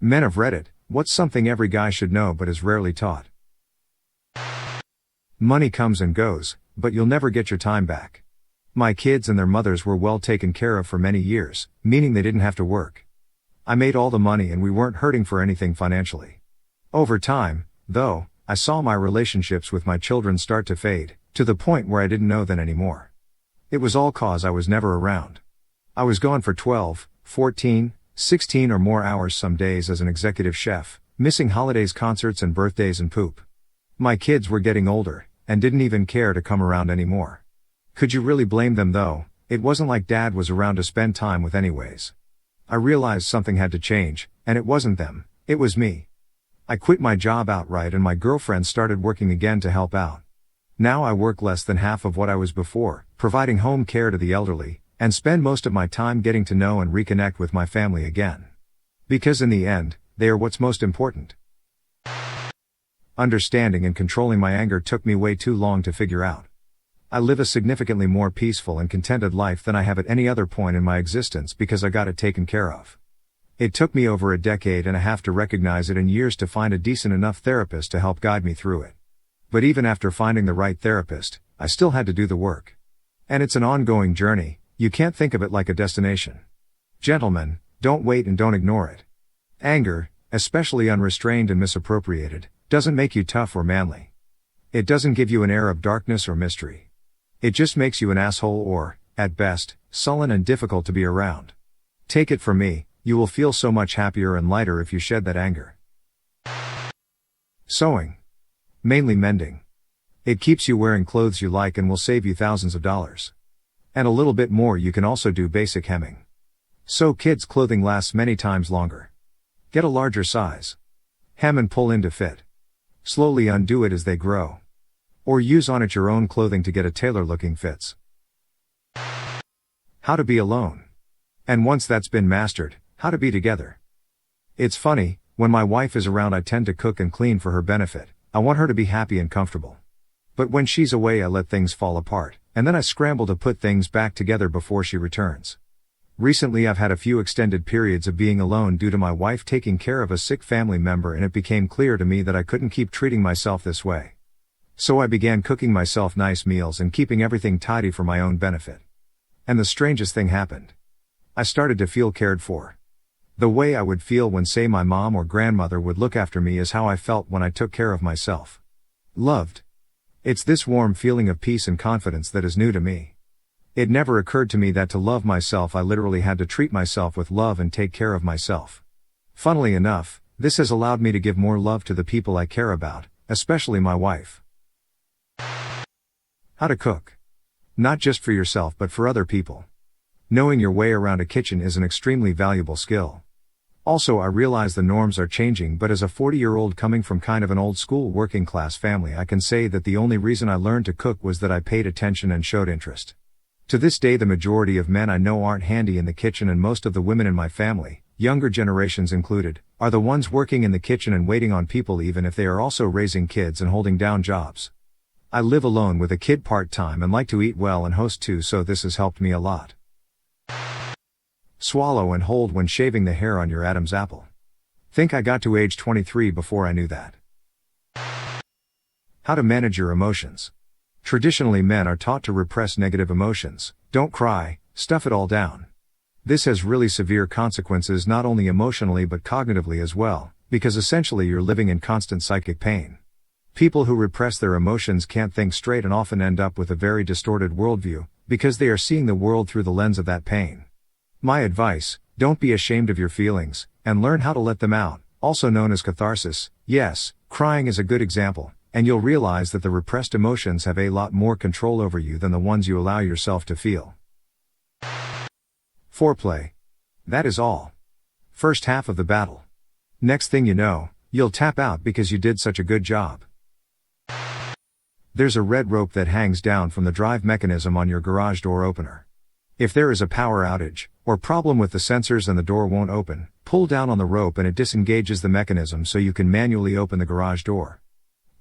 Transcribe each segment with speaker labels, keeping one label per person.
Speaker 1: Men have read it. What's something every guy should know but is rarely taught? Money comes and goes, but you'll never get your time back. My kids and their mothers were well taken care of for many years, meaning they didn't have to work. I made all the money and we weren't hurting for anything financially. Over time, though, I saw my relationships with my children start to fade, to the point where I didn't know them anymore. It was all cause I was never around. I was gone for 12, 14, 16 or more hours some days as an executive chef, missing holidays, concerts and birthdays and poop. My kids were getting older, and didn't even care to come around anymore. Could you really blame them though? It wasn't like Dad was around to spend time with anyways. I realized something had to change, and it wasn't them, it was me. I quit my job outright and my girlfriend started working again to help out. Now I work less than half of what I was before, providing home care to the elderly, and spend most of my time getting to know and reconnect with my family again. Because in the end, they are what's most important. Understanding and controlling my anger took me way too long to figure out. I live a significantly more peaceful and contented life than I have at any other point in my existence because I got it taken care of. It took me over a decade and a half to recognize it and years to find a decent enough therapist to help guide me through it. But even after finding the right therapist, I still had to do the work. And it's an ongoing journey. You can't think of it like a destination. Gentlemen, don't wait and don't ignore it. Anger, especially unrestrained and misappropriated, doesn't make you tough or manly. It doesn't give you an air of darkness or mystery. It just makes you an asshole or, at best, sullen and difficult to be around. Take it from me, you will feel so much happier and lighter if you shed that anger. Sewing. Mainly mending. It keeps you wearing clothes you like and will save you thousands of dollars. And a little bit more. You can also do basic hemming. Sew kids' clothing lasts many times longer. Get a larger size. Hem and pull in to fit. Slowly undo it as they grow. Or use on it your own clothing to get a tailor-looking fits. How to be alone. And once that's been mastered, how to be together. It's funny, when my wife is around I tend to cook and clean for her benefit. I want her to be happy and comfortable. But when she's away I let things fall apart, and then I scramble to put things back together before she returns. Recently I've had a few extended periods of being alone due to my wife taking care of a sick family member, and it became clear to me that I couldn't keep treating myself this way. So I began cooking myself nice meals and keeping everything tidy for my own benefit. And the strangest thing happened. I started to feel cared for. The way I would feel when, say, my mom or grandmother would look after me is how I felt when I took care of myself. Loved. It's this warm feeling of peace and confidence that is new to me. It never occurred to me that to love myself I literally had to treat myself with love and take care of myself. Funnily enough, this has allowed me to give more love to the people I care about, especially my wife. How to cook. Not just for yourself but for other people. Knowing your way around a kitchen is an extremely valuable skill. Also, I realize the norms are changing, but as a 40-year-old coming from kind of an old-school working-class family, I can say that the only reason I learned to cook was that I paid attention and showed interest. To this day the majority of men I know aren't handy in the kitchen, and most of the women in my family, younger generations included, are the ones working in the kitchen and waiting on people, even if they are also raising kids and holding down jobs. I live alone with a kid part-time and like to eat well and host too, so this has helped me a lot. Swallow and hold when shaving the hair on your Adam's apple. Think I got to age 23 before I knew that. How to manage your emotions. Traditionally, men are taught to repress negative emotions. Don't cry, stuff it all down. This has really severe consequences, not only emotionally but cognitively as well, because essentially you're living in constant psychic pain. People who repress their emotions can't think straight and often end up with a very distorted worldview, because they are seeing the world through the lens of that pain. My advice: don't be ashamed of your feelings, and learn how to let them out, also known as catharsis. Yes, crying is a good example, and you'll realize that the repressed emotions have a lot more control over you than the ones you allow yourself to feel. Foreplay. That is all. First half of the battle. Next thing you know, you'll tap out because you did such a good job. There's a red rope that hangs down from the drive mechanism on your garage door opener. If there is a power outage, or problem with the sensors and the door won't open, pull down on the rope and it disengages the mechanism so you can manually open the garage door.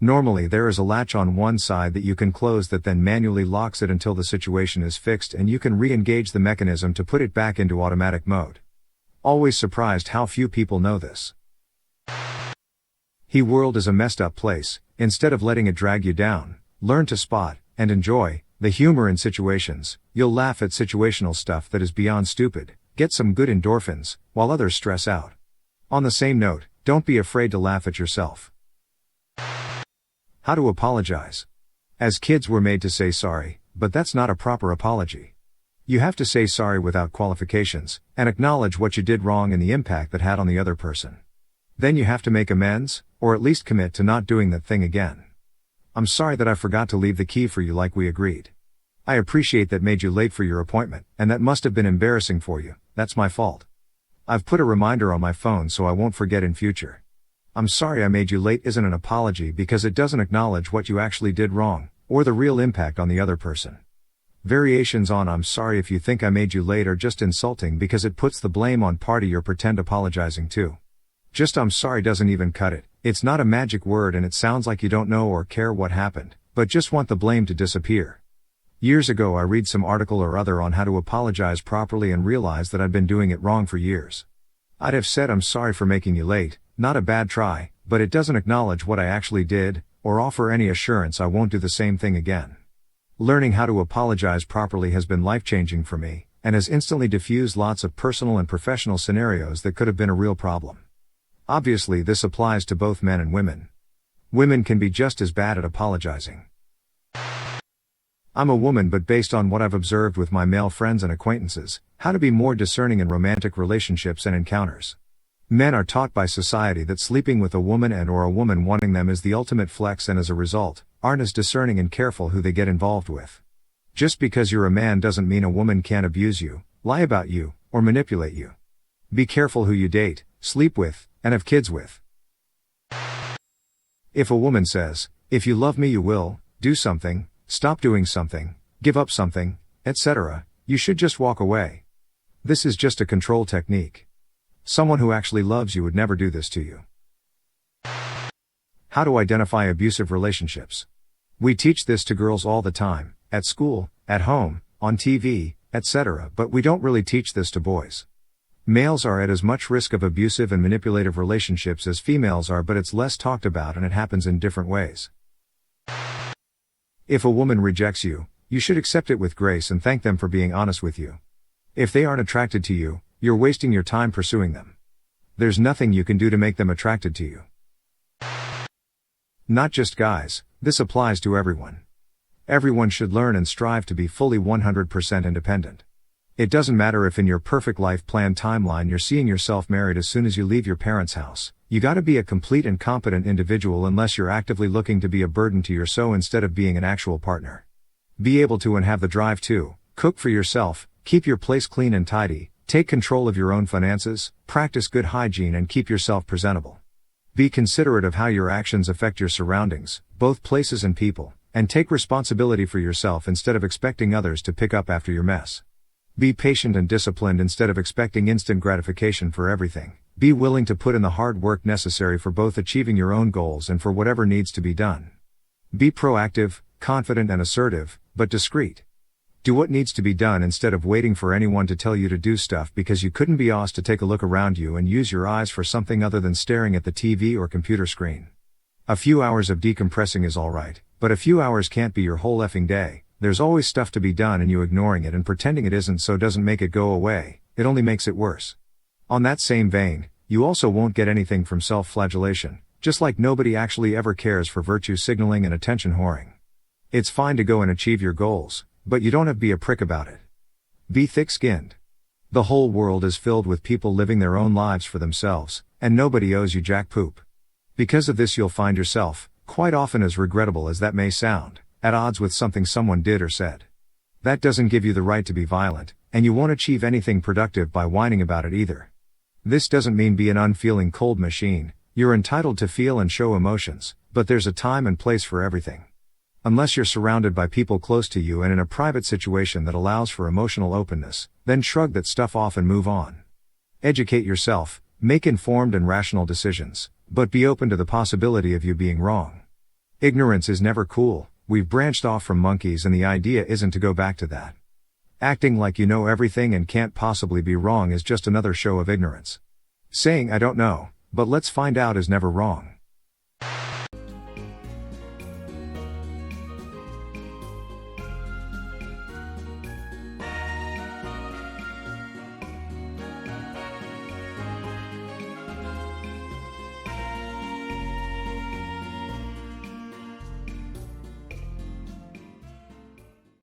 Speaker 1: Normally there is a latch on one side that you can close that then manually locks it until the situation is fixed and you can re-engage the mechanism to put it back into automatic mode. Always surprised how few people know this. World is a messed up place. Instead of letting it drag you down, learn to spot and enjoy the humor in situations. You'll laugh at situational stuff that is beyond stupid, get some good endorphins, while others stress out. On the same note, don't be afraid to laugh at yourself. How to apologize. As kids, we're made to say sorry, but that's not a proper apology. You have to say sorry without qualifications, and acknowledge what you did wrong and the impact that had on the other person. Then you have to make amends, or at least commit to not doing that thing again. I'm sorry that I forgot to leave the key for you like we agreed. I appreciate that made you late for your appointment, and that must have been embarrassing for you. That's my fault. I've put a reminder on my phone so I won't forget in future. I'm sorry I made you late isn't an apology because it doesn't acknowledge what you actually did wrong, or the real impact on the other person. Variations on I'm sorry if you think I made you late are just insulting because it puts the blame on party you're pretend apologizing to. Just I'm sorry doesn't even cut it. It's not a magic word and it sounds like you don't know or care what happened, but just want the blame to disappear. Years ago I read some article or other on how to apologize properly and realized that I'd been doing it wrong for years. I'd have said I'm sorry for making you late, not a bad try, but it doesn't acknowledge what I actually did, or offer any assurance I won't do the same thing again. Learning how to apologize properly has been life-changing for me, and has instantly diffused lots of personal and professional scenarios that could have been a real problem. Obviously, this applies to both men and women. Women can be just as bad at apologizing. I'm a woman, but based on what I've observed with my male friends and acquaintances, how to be more discerning in romantic relationships and encounters. Men are taught by society that sleeping with a woman and/or a woman wanting them is the ultimate flex, and as a result, aren't as discerning and careful who they get involved with. Just because you're a man doesn't mean a woman can't abuse you, lie about you, or manipulate you. Be careful who you date, sleep with, and have kids with. If a woman says, "If you love me you will, do something, stop doing something, give up something, etc., you should just walk away." This is just a control technique. Someone who actually loves you would never do this to you. How to identify abusive relationships. We teach this to girls all the time, at school, at home, on TV, etc., but we don't really teach this to boys. Males are at as much risk of abusive and manipulative relationships as females are, but it's less talked about and it happens in different ways. If a woman rejects you, you should accept it with grace and thank them for being honest with you. If they aren't attracted to you, you're wasting your time pursuing them. There's nothing you can do to make them attracted to you. Not just guys, this applies to everyone. Everyone should learn and strive to be fully 100% independent. It doesn't matter if in your perfect life plan timeline you're seeing yourself married as soon as you leave your parents' house. You gotta be a complete and competent individual unless you're actively looking to be a burden to your so instead of being an actual partner. Be able to and have the drive to cook for yourself, keep your place clean and tidy, take control of your own finances, practice good hygiene and keep yourself presentable. Be considerate of how your actions affect your surroundings, both places and people, and take responsibility for yourself instead of expecting others to pick up after your mess. Be patient and disciplined instead of expecting instant gratification for everything. Be willing to put in the hard work necessary for both achieving your own goals and for whatever needs to be done. Be proactive, confident and assertive, but discreet. Do what needs to be done instead of waiting for anyone to tell you to do stuff because you couldn't be asked to take a look around you and use your eyes for something other than staring at the TV or computer screen. A few hours of decompressing is alright, but a few hours can't be your whole effing day. There's always stuff to be done and you ignoring it and pretending it isn't so doesn't make it go away, it only makes it worse. On that same vein, you also won't get anything from self-flagellation, just like nobody actually ever cares for virtue signaling and attention whoring. It's fine to go and achieve your goals, but you don't have to be a prick about it. Be thick-skinned. The whole world is filled with people living their own lives for themselves, and nobody owes you jack poop. Because of this you'll find yourself, quite often as regrettable as that may sound, at odds with something someone did or said. That doesn't give you the right to be violent, and you won't achieve anything productive by whining about it either. This doesn't mean be an unfeeling cold machine. You're entitled to feel and show emotions, but there's a time and place for everything. Unless you're surrounded by people close to you and in a private situation that allows for emotional openness, then shrug that stuff off and move on. Educate yourself, make informed and rational decisions, but be open to the possibility of you being wrong. Ignorance is never cool. We've branched off from monkeys and the idea isn't to go back to that. Acting like you know everything and can't possibly be wrong is just another show of ignorance. Saying I don't know, but let's find out is never wrong.